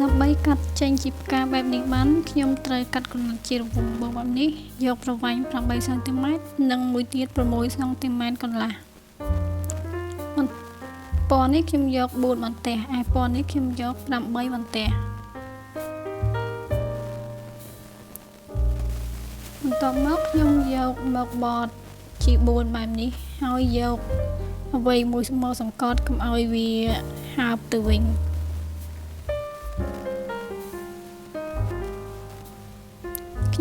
ដើម្បីកាត់ចេញជាផ្កាបែបនេះបានខ្ញុំត្រូវកាត់ក្រណាត់ជារង្វង់បែបនេះយកប្រវែង8សង់ទីម៉ែត្រនិងមួយទៀត6សង់ទីម៉ែត្រកន្លះពណ៌នេះខ្ញុំយក4បន្ទះឯពណ៌នេះខ្ញុំយក8បន្ទះបន្ទាប់មកខ្ញុំយកមកបត់ជា4បែបនេះហើយយកអ្វីមួយមកសង្កត់កុំឲ្យវាហើបទៅវិញ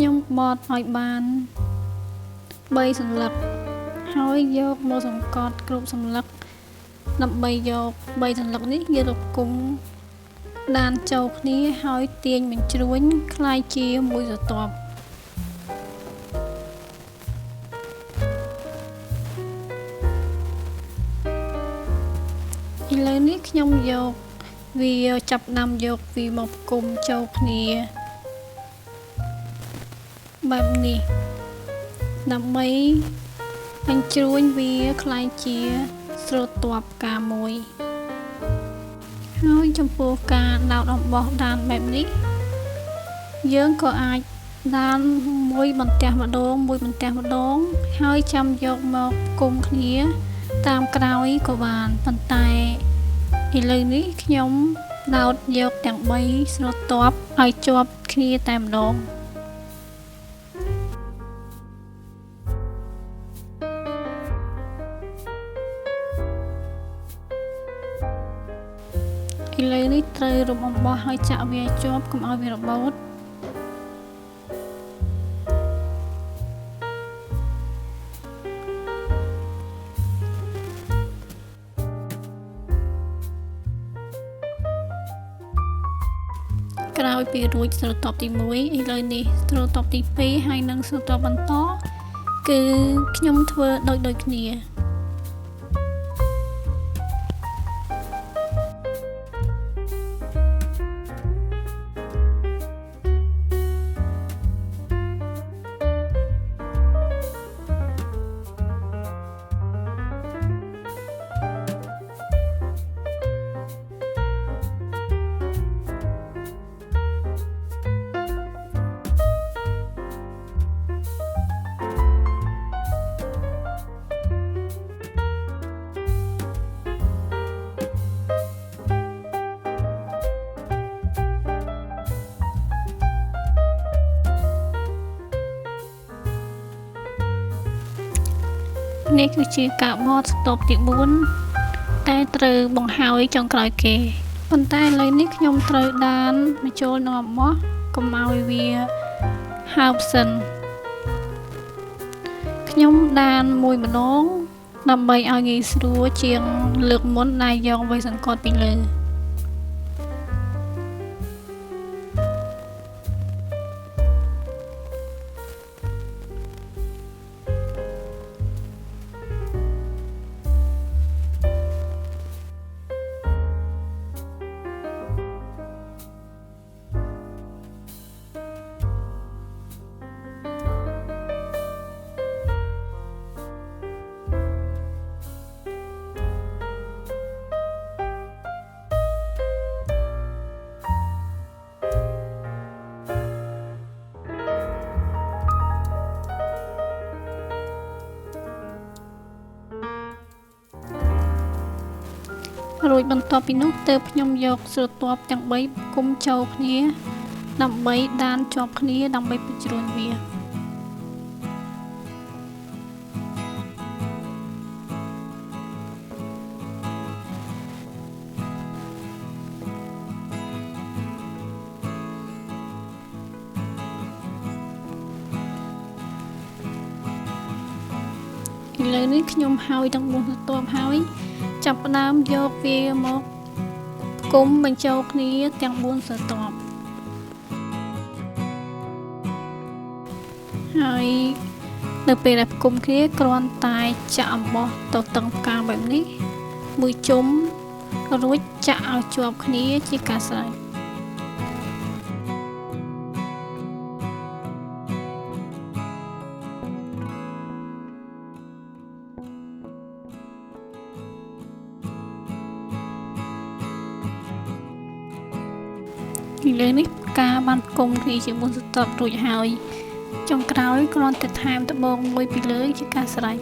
ខ្ញុំបត់ឲ្យបាន3សន្លឹកហើយយកមកសង្កត់គ្រប់សន្លឹកដើម្បីយក3សន្លឹកនេះយកទៅគុំដានចូលគ្នាហើយទាញបញ្ជ្រួញคล้ายជាមួយស្រទាប់ឥឡូវនេះខ្ញុំយកវាចាប់ដាំយកវាមកគុំចូលគ្នាបែបនេះដើម្បីបញ្ជ្រួញវាคล้ายជាស្រទាប់ផ្កាមួយហើយចំពោះការដោតអំបោះដានបែបនេះយើងក៏អាចដានមួយបន្ទះម្ដងហើយចាំយកមកគុំគ្នាតាមក្រោយក៏បានប៉ុន្តែឥឡូវនេះខ្ញុំដោតយកទាំង3ស្រទាប់ឲ្យជាប់គ្នាតែម្ដងឥឡូវនេះត្រូវរុំអំបោះឲ្យចាក់វាជាប់កុំឲ្យវារបូតក្រោយពីរួចស្រទាប់ទី1ឥឡូវនេះស្រទាប់ទី2ហើយនិងស្រទាប់បន្តគឺខ្ញុំធ្វើដូចគ្នានេះគឺជាការបត់ស្ទប់ទី4តែត្រូវបង្ហើយចុងក្រោយគេប៉ុន្តែឥឡូវនេះខ្ញុំត្រូវដានបញ្ចូលនឹងអំបោះកុំឲ្យវាហើបសិនខ្ញុំដានមួយម្ដងដើម្បីឲ្យងាយស្រួលជាងលើកមុនដែលយកវាសង្កត់ពីលើរួចបន្ទាប់ពីនោះទើបខ្ញុំយកស្រទាប់ទាំង3គុំចូលគ្នាដើម្បីដានជាប់គ្នាដើម្បីបញ្ជ្រួញវាឥឡូវនេះខ្ញុំហើយទាំង4ស្រទាប់ហើយចាប់ផ្ដើមយកវាមកគុំបញ្ចូលគ្នាទាំង4ស្រទាប់ហើយនៅពេលដែលគុំគ្នាគ្រាន់តែចាក់អំបោះទៅតឹងផ្កាបែបនេះមួយជុំរួចចាក់ឲ្យជាប់គ្នាជាការស្រេច ពីលើនេះការបានគុំគ្នាជាមុនស្ទប់រួចហើយចុងក្រោយគ្រាន់តែថែមត្បូងមួយពីលើជាការស្រេច